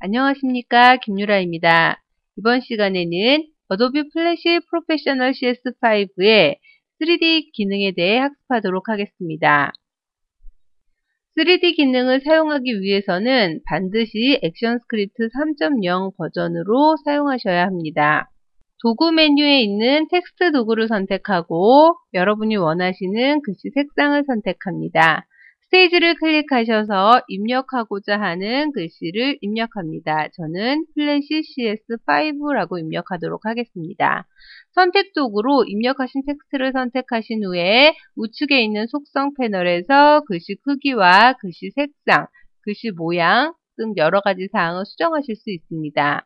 안녕하십니까, 김유라입니다. 이번 시간에는 어도비 플래시 프로페셔널 CS5의 3D 기능에 대해 학습하도록 하겠습니다. 3D 기능을 사용하기 위해서는 반드시 액션 스크립트 3.0 버전으로 사용하셔야 합니다. 도구 메뉴에 있는 텍스트 도구를 선택하고 여러분이 원하시는 글씨 색상을 선택합니다. 스테이지를 클릭하셔서 입력하고자 하는 글씨를 입력합니다. 저는 플래시 CS5라고 입력하도록 하겠습니다. 선택 도구로 입력하신 텍스트를 선택하신 후에 우측에 있는 속성 패널에서 글씨 크기와 글씨 색상, 글씨 모양 등 여러 가지 사항을 수정하실 수 있습니다.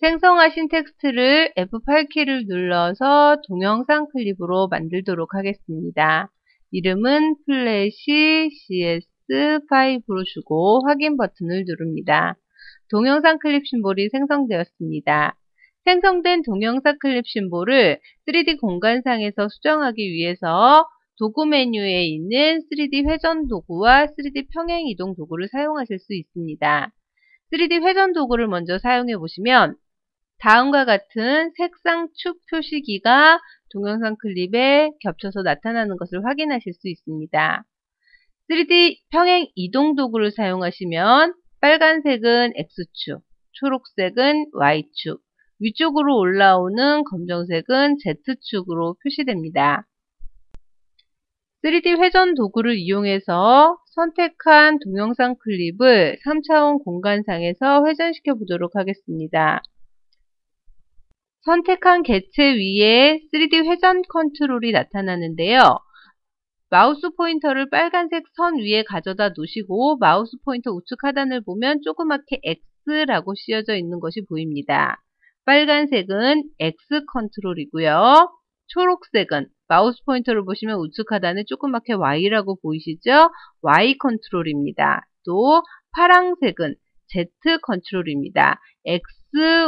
생성하신 텍스트를 F8키를 눌러서 동영상 클립으로 만들도록 하겠습니다. 이름은 플래시 CS5로 주고 확인 버튼을 누릅니다. 동영상 클립 심볼이 생성되었습니다. 생성된 동영상 클립 심볼을 3D 공간상에서 수정하기 위해서 도구 메뉴에 있는 3D 회전 도구와 3D 평행 이동 도구를 사용하실 수 있습니다. 3D 회전 도구를 먼저 사용해 보시면 다음과 같은 색상 축 표시기가 동영상 클립에 겹쳐서 나타나는 것을 확인하실 수 있습니다. 3D 평행 이동 도구를 사용하시면 빨간색은 X축, 초록색은 Y축, 위쪽으로 올라오는 검정색은 Z축으로 표시됩니다. 3D 회전 도구를 이용해서 선택한 동영상 클립을 3차원 공간상에서 회전시켜 보도록 하겠습니다. 선택한 개체 위에 3D 회전 컨트롤이 나타나는데요. 마우스 포인터를 빨간색 선 위에 가져다 놓으시고 마우스 포인터 우측 하단을 보면 조그맣게 X라고 씌어져 있는 것이 보입니다. 빨간색은 X 컨트롤이고요. 초록색은 마우스 포인터를 보시면 우측 하단에 조그맣게 Y라고 보이시죠? Y 컨트롤입니다. 또 파란색은 Z 컨트롤입니다. X,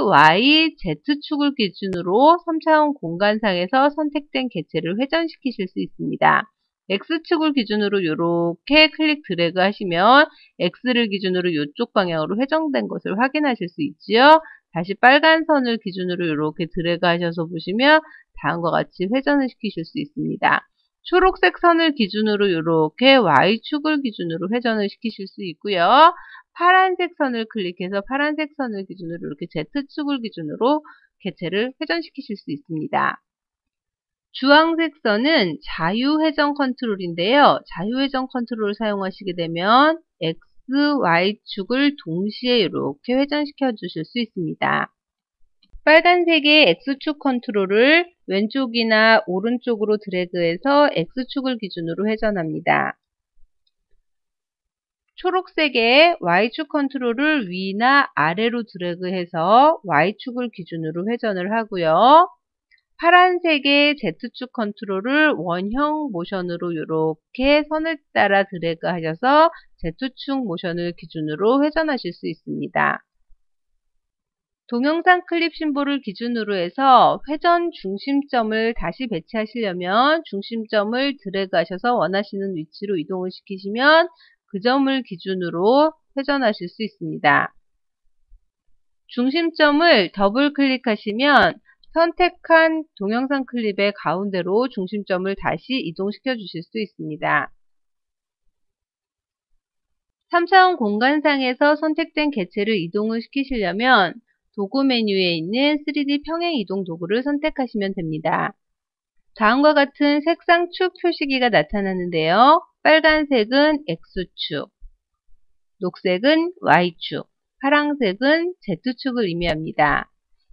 Y, Z축을 기준으로 3차원 공간상에서 선택된 개체를 회전시키실 수 있습니다. X축을 기준으로 이렇게 클릭 드래그 하시면 X를 기준으로 이쪽 방향으로 회전된 것을 확인하실 수 있지요. 다시 빨간 선을 기준으로 이렇게 드래그 하셔서 보시면 다음과 같이 회전을 시키실 수 있습니다. 초록색 선을 기준으로 이렇게 Y축을 기준으로 회전을 시키실 수 있고요. 파란색 선을 클릭해서 파란색 선을 기준으로 이렇게 Z축을 기준으로 개체를 회전시키실 수 있습니다. 주황색 선은 자유회전 컨트롤인데요. 자유회전 컨트롤을 사용하시게 되면 X, Y축을 동시에 이렇게 회전시켜 주실 수 있습니다. 빨간색의 X축 컨트롤을 왼쪽이나 오른쪽으로 드래그해서 X축을 기준으로 회전합니다. 초록색의 Y축 컨트롤을 위나 아래로 드래그해서 Y축을 기준으로 회전을 하고요. 파란색의 Z축 컨트롤을 원형 모션으로 이렇게 선을 따라 드래그 하셔서 Z축 모션을 기준으로 회전하실 수 있습니다. 동영상 클립 심볼을 기준으로 해서 회전 중심점을 다시 배치하시려면 중심점을 드래그 하셔서 원하시는 위치로 이동을 시키시면 그 점을 기준으로 회전하실 수 있습니다. 중심점을 더블 클릭하시면 선택한 동영상 클립의 가운데로 중심점을 다시 이동시켜 주실 수 있습니다. 3차원 공간상에서 선택된 개체를 이동을 시키시려면 도구 메뉴에 있는 3D 평행 이동 도구를 선택하시면 됩니다. 다음과 같은 색상 축 표시기가 나타나는데요. 빨간색은 X축, 녹색은 Y축, 파란색은 Z축을 의미합니다.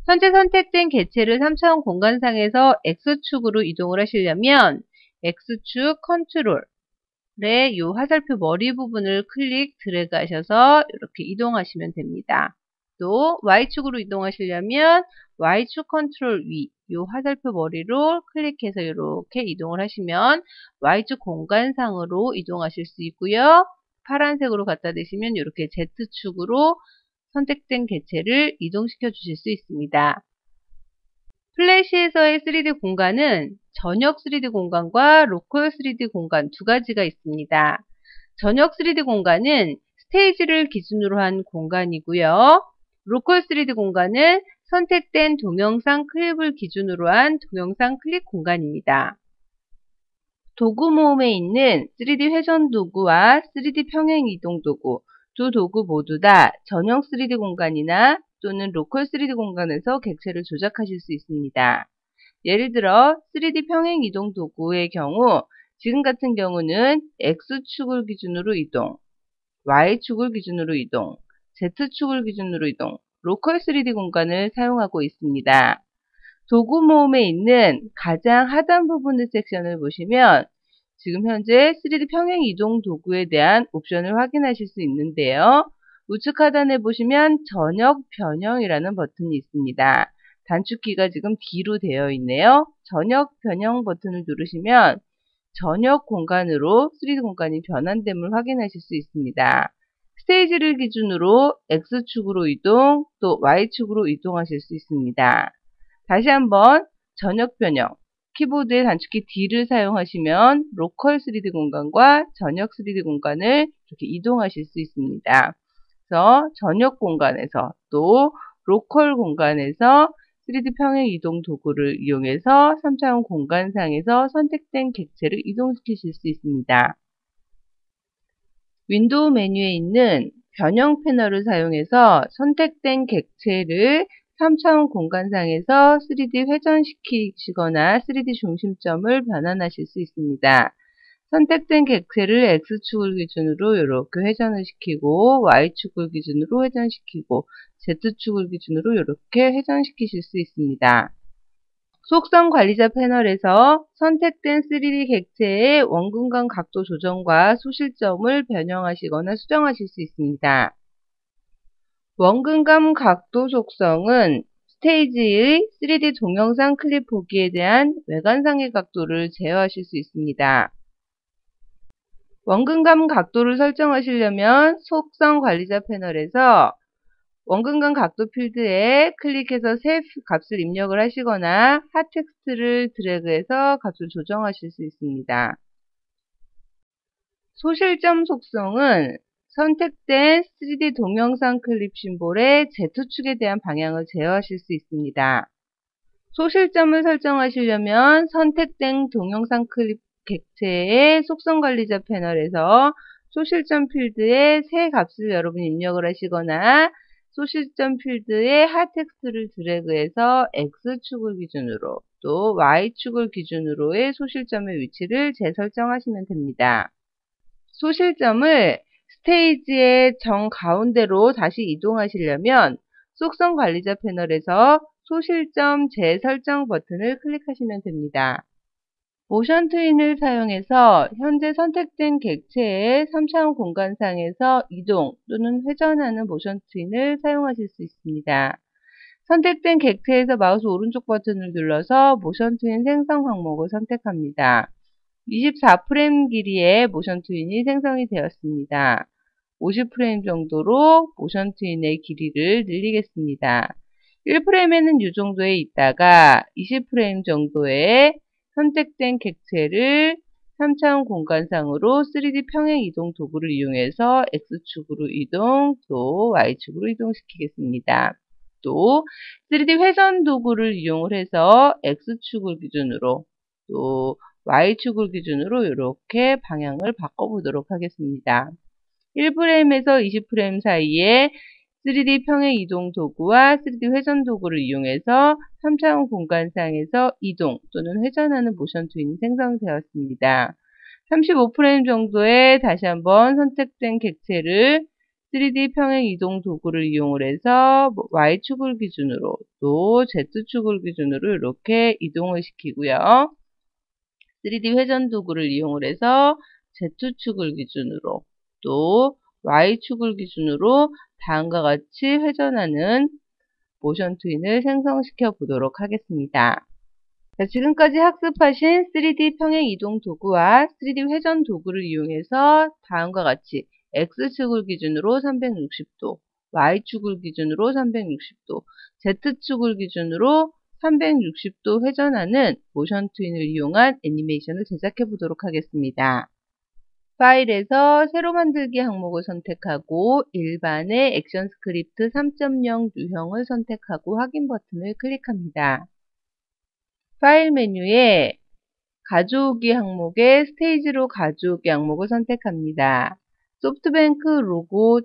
현재 선택된 개체를 3차원 공간상에서 X축으로 이동을 하시려면 X축 컨트롤의 이 화살표 머리 부분을 클릭 드래그 하셔서 이렇게 이동하시면 됩니다. 또 Y축으로 이동하시려면 Y축 컨트롤 위, 이 화살표 머리로 클릭해서 이렇게 이동을 하시면 Y축 공간상으로 이동하실 수 있고요. 파란색으로 갖다 대시면 이렇게 Z축으로 선택된 개체를 이동시켜 주실 수 있습니다. 플래시에서의 3D 공간은 전역 3D 공간과 로컬 3D 공간 두 가지가 있습니다. 전역 3D 공간은 스테이지를 기준으로 한 공간이고요. 로컬 3D 공간은 선택된 동영상 클립을 기준으로 한 동영상 클립 공간입니다. 도구 모음에 있는 3D 회전 도구와 3D 평행 이동 도구, 두 도구 모두 다 전용 3D 공간이나 또는 로컬 3D 공간에서 객체를 조작하실 수 있습니다. 예를 들어 3D 평행 이동 도구의 경우 지금 같은 경우는 X축을 기준으로 이동, Y축을 기준으로 이동, Z축을 기준으로 이동, 로컬 3D 공간을 사용하고 있습니다. 도구 모음에 있는 가장 하단 부분의 섹션을 보시면 지금 현재 3D 평행 이동 도구에 대한 옵션을 확인하실 수 있는데요. 우측 하단에 보시면 전역 변형이라는 버튼이 있습니다. 단축키가 지금 D로 되어 있네요. 전역 변형 버튼을 누르시면 전역 공간으로 3D 공간이 변환됨을 확인하실 수 있습니다. 스테이지를 기준으로 X축으로 이동, 또 Y축으로 이동하실 수 있습니다. 다시 한번 전역 변형, 키보드의 단축키 D를 사용하시면 로컬 3D 공간과 전역 3D 공간을 이렇게 이동하실 수 있습니다. 그래서 전역 공간에서 또 로컬 공간에서 3D 평행 이동 도구를 이용해서 3차원 공간상에서 선택된 객체를 이동시키실 수 있습니다. 윈도우 메뉴에 있는 변형 패널을 사용해서 선택된 객체를 3차원 공간상에서 3D 회전시키시거나 3D 중심점을 변환하실 수 있습니다. 선택된 객체를 X축을 기준으로 이렇게 회전을 시키고 Y축을 기준으로 회전시키고 Z축을 기준으로 이렇게 회전시키실 수 있습니다. 속성 관리자 패널에서 선택된 3D 객체의 원근간 각도 조정과 소실점을 변형하시거나 수정하실 수 있습니다. 원근감 각도 속성은 스테이지의 3D 동영상 클립 보기에 대한 외관상의 각도를 제어하실 수 있습니다. 원근감 각도를 설정하시려면 속성 관리자 패널에서 원근감 각도 필드에 클릭해서 새 값을 입력을 하시거나 핫텍스트를 드래그해서 값을 조정하실 수 있습니다. 소실점 속성은 선택된 3D 동영상 클립 심볼의 Z축에 대한 방향을 제어하실 수 있습니다. 소실점을 설정하시려면 선택된 동영상 클립 객체의 속성 관리자 패널에서 소실점 필드에 새 값을 여러분이 입력을 하시거나 소실점 필드에 핫텍스트를 드래그해서 X축을 기준으로 또 Y축을 기준으로의 소실점의 위치를 재설정하시면 됩니다. 소실점을 스테이지의 정가운데로 다시 이동하시려면 속성 관리자 패널에서 소실점 재설정 버튼을 클릭하시면 됩니다. 모션 트윈을 사용해서 현재 선택된 객체의 3차원 공간상에서 이동 또는 회전하는 모션 트윈을 사용하실 수 있습니다. 선택된 객체에서 마우스 오른쪽 버튼을 눌러서 모션 트윈 생성 항목을 선택합니다. 24프레임 길이의 모션 트윈이 생성이 되었습니다. 50프레임 정도로 모션 트윈의 길이를 늘리겠습니다. 1프레임에는 이 정도에 있다가 20프레임 정도의 선택된 객체를 3차원 공간상으로 3D 평행 이동 도구를 이용해서 X축으로 이동, 또 Y축으로 이동시키겠습니다. 또 3D 회전 도구를 이용을 해서 X축을 기준으로 또 Y축을 기준으로 이렇게 방향을 바꿔보도록 하겠습니다. 1프레임에서 20프레임 사이에 3D 평행 이동 도구와 3D 회전 도구를 이용해서 3차원 공간상에서 이동 또는 회전하는 모션 트윈이 생성되었습니다. 35프레임 정도에 다시 한번 선택된 객체를 3D 평행 이동 도구를 이용을 해서 Y축을 기준으로 또 Z축을 기준으로 이렇게 이동을 시키고요. 3D 회전 도구를 이용을 해서 Z축을 기준으로 또 Y축을 기준으로 다음과 같이 회전하는 모션 트윈을 생성시켜 보도록 하겠습니다. 자, 지금까지 학습하신 3D 평행 이동 도구와 3D 회전 도구를 이용해서 다음과 같이 X축을 기준으로 360도, Y축을 기준으로 360도, Z축을 기준으로 360도 회전하는 모션 트윈을 이용한 애니메이션을 제작해 보도록 하겠습니다. 파일에서 새로 만들기 항목을 선택하고 일반의 액션 스크립트 3.0 유형을 선택하고 확인 버튼을 클릭합니다. 파일 메뉴에 가져오기 항목에 스테이지로 가져오기 항목을 선택합니다. 소프트뱅크 로고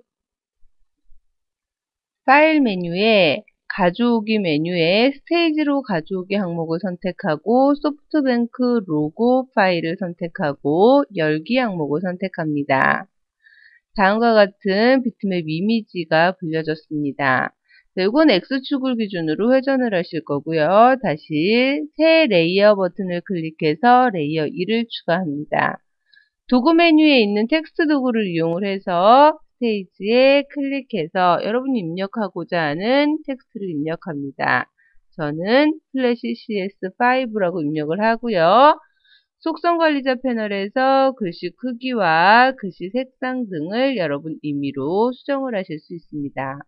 파일 메뉴에 가져오기 메뉴에 스테이지로 가져오기 항목을 선택하고 소프트뱅크 로고 파일을 선택하고 열기 항목을 선택합니다. 다음과 같은 비트맵 이미지가 불려졌습니다. 이건 X축을 기준으로 회전을 하실 거고요. 다시 새 레이어 버튼을 클릭해서 레이어 2를 추가합니다. 도구 메뉴에 있는 텍스트 도구를 이용을 해서 스테이지에 클릭해서 여러분이 입력하고자 하는 텍스트를 입력합니다. 저는 플래시 CS5라고 입력을 하고요. 속성관리자 패널에서 글씨 크기와 글씨 색상 등을 여러분 임의로 수정을 하실 수 있습니다.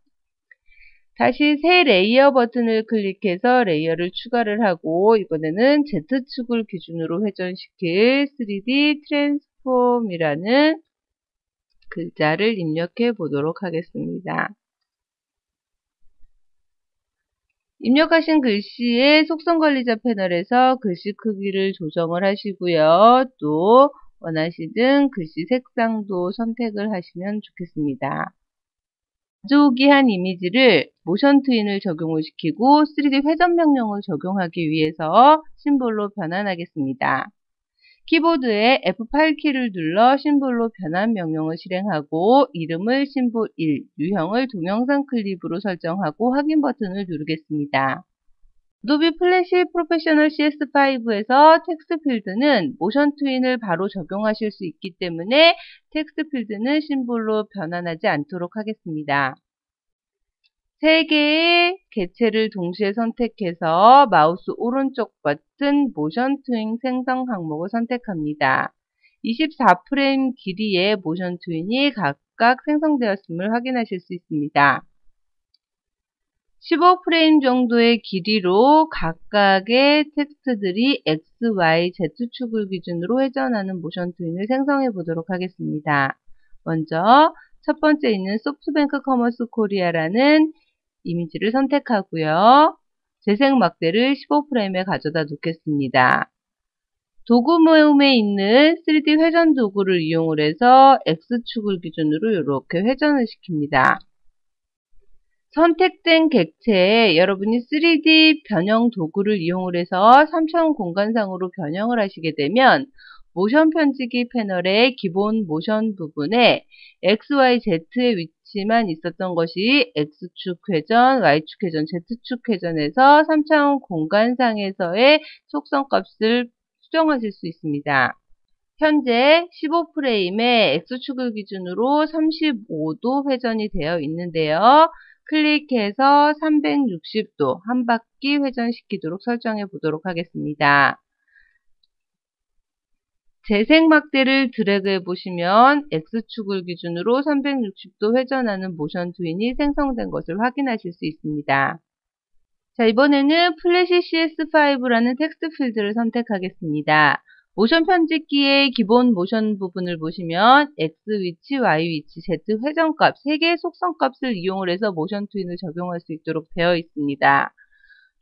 다시 새 레이어 버튼을 클릭해서 레이어를 추가를 하고 이번에는 Z축을 기준으로 회전시킬 3D 트랜스폼이라는 글자를 입력해 보도록 하겠습니다. 입력하신 글씨의 속성관리자 패널에서 글씨 크기를 조정을 하시고요. 또 원하시는 글씨 색상도 선택을 하시면 좋겠습니다. 가져오기 한 이미지를 모션 트윈을 적용을 시키고 3D 회전 명령을 적용하기 위해서 심볼로 변환하겠습니다. 키보드에 F8키를 눌러 심볼로 변환 명령을 실행하고 이름을 심볼 1, 유형을 동영상 클립으로 설정하고 확인 버튼을 누르겠습니다. 어도비 플래시 프로페셔널 CS5에서 텍스트 필드는 모션 트윈을 바로 적용하실 수 있기 때문에 텍스트 필드는 심볼로 변환하지 않도록 하겠습니다. 3개의 개체를 동시에 선택해서 마우스 오른쪽 버튼 모션 트윈 생성 항목을 선택합니다. 24프레임 길이의 모션 트윈이 각각 생성되었음을 확인하실 수 있습니다. 15프레임 정도의 길이로 각각의 텍스트들이 X, Y, Z축을 기준으로 회전하는 모션 트윈을 생성해 보도록 하겠습니다. 먼저 첫 번째 있는 소프트뱅크 커머스 코리아라는 이미지를 선택하고요. 재생 막대를 15프레임에 가져다 놓겠습니다. 도구 모음에 있는 3D 회전 도구를 이용을 해서 X축을 기준으로 이렇게 회전을 시킵니다. 선택된 객체에 여러분이 3D 변형 도구를 이용을 해서 3차원 공간상으로 변형을 하시게 되면 모션 편집기 패널의 기본 모션 부분에 X, Y, Z의 위치만 있었던 것이 X축 회전, Y축 회전, Z축 회전에서 3차원 공간상에서의 속성값을 수정하실 수 있습니다. 현재 15프레임에 X축을 기준으로 35도 회전이 되어 있는데요. 클릭해서 360도 한 바퀴 회전시키도록 설정해 보도록 하겠습니다. 재생 막대를 드래그해 보시면 X축을 기준으로 360도 회전하는 모션 트윈이 생성된 것을 확인하실 수 있습니다. 자, 이번에는 플래시 CS5라는 텍스트 필드를 선택하겠습니다. 모션 편집기의 기본 모션 부분을 보시면 X 위치, Y 위치, Z 회전값 3개의 속성값을 이용을 해서 모션 트윈을 적용할 수 있도록 되어 있습니다.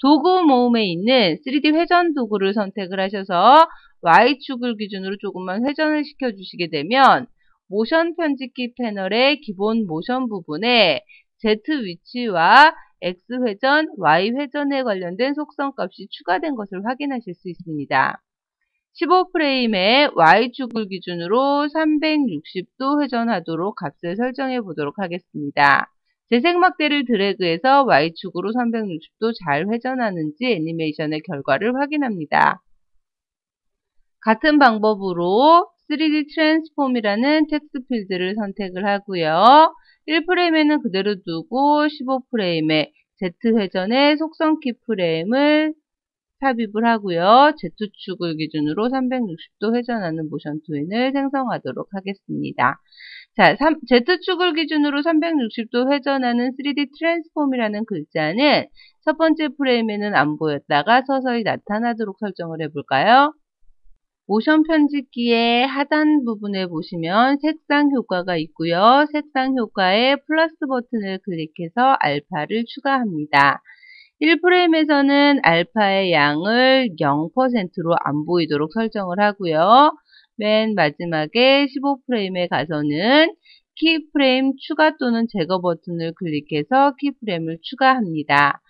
도구 모음에 있는 3D 회전 도구를 선택을 하셔서 Y축을 기준으로 조금만 회전을 시켜주시게 되면 모션 편집기 패널의 기본 모션 부분에 Z 위치와 X 회전, Y 회전에 관련된 속성값이 추가된 것을 확인하실 수 있습니다. 15프레임에 Y축을 기준으로 360도 회전하도록 값을 설정해 보도록 하겠습니다. 재생 막대를 드래그해서 Y축으로 360도 잘 회전하는지 애니메이션의 결과를 확인합니다. 같은 방법으로 3D 트랜스폼이라는 텍스트 필드를 선택을 하고요. 1프레임에는 그대로 두고 15프레임에 Z회전의 속성 키프레임을 삽입을 하고요. Z축을 기준으로 360도 회전하는 모션 트윈을 생성하도록 하겠습니다. 자, Z축을 기준으로 360도 회전하는 3D 트랜스폼이라는 글자는 첫 번째 프레임에는 안 보였다가 서서히 나타나도록 설정을 해볼까요? 모션 편집기의 하단 부분에 보시면 색상 효과가 있고요. 색상 효과에 플러스 버튼을 클릭해서 알파를 추가합니다. 1프레임에서는 알파의 양을 0%로 안 보이도록 설정을 하고요. 맨 마지막에 15프레임에 가서는 키프레임 추가 또는 제거 버튼을 클릭해서 키프레임을 추가합니다.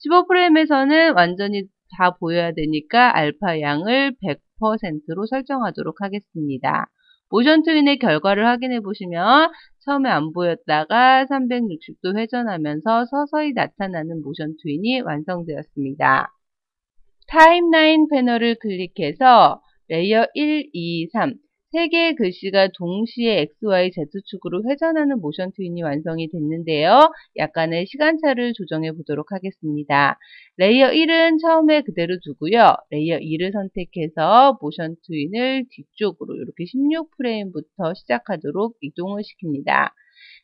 15프레임에서는 완전히 다 보여야 되니까 알파 양을 100%로 설정하도록 하겠습니다. 모션 트윈의 결과를 확인해 보시면 처음에 안 보였다가 360도 회전하면서 서서히 나타나는 모션 트윈이 완성되었습니다. 타임라인 패널을 클릭해서 레이어 1, 2, 3 3개의 글씨가 동시에 X, Y, Z축으로 회전하는 모션 트윈이 완성이 됐는데요. 약간의 시간차를 조정해 보도록 하겠습니다. 레이어 1은 처음에 그대로 두고요. 레이어 2를 선택해서 모션 트윈을 뒤쪽으로 이렇게 16프레임부터 시작하도록 이동을 시킵니다.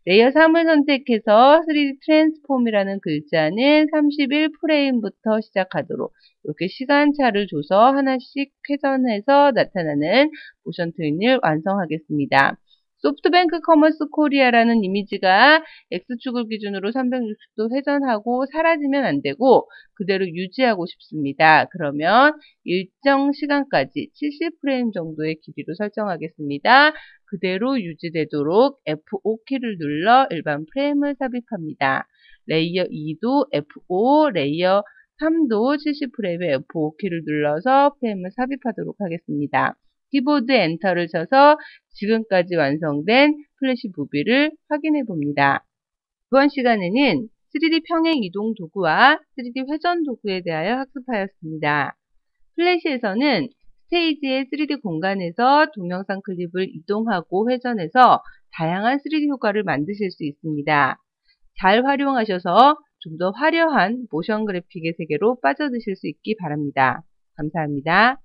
레이어 3을 선택해서 3D 트랜스폼이라는 글자는 31프레임부터 시작하도록 이렇게 시간차를 줘서 하나씩 회전해서 나타나는 모션 트윈을 완성하겠습니다. 소프트뱅크 커머스 코리아라는 이미지가 X축을 기준으로 360도 회전하고 사라지면 안 되고 그대로 유지하고 싶습니다. 그러면 일정 시간까지 70프레임 정도의 길이로 설정하겠습니다. 그대로 유지되도록 F5키를 눌러 일반 프레임을 삽입합니다. 레이어 2도 F5, 레이어 3도 70프레임에 F5키를 눌러서 프레임을 삽입하도록 하겠습니다. 키보드 엔터를 쳐서 지금까지 완성된 플래시 무비를 확인해 봅니다. 이번 시간에는 3D 평행 이동 도구와 3D 회전 도구에 대하여 학습하였습니다. 플래시에서는 스테이지의 3D 공간에서 동영상 클립을 이동하고 회전해서 다양한 3D 효과를 만드실 수 있습니다. 잘 활용하셔서 좀 더 화려한 모션 그래픽의 세계로 빠져드실 수 있기 바랍니다. 감사합니다.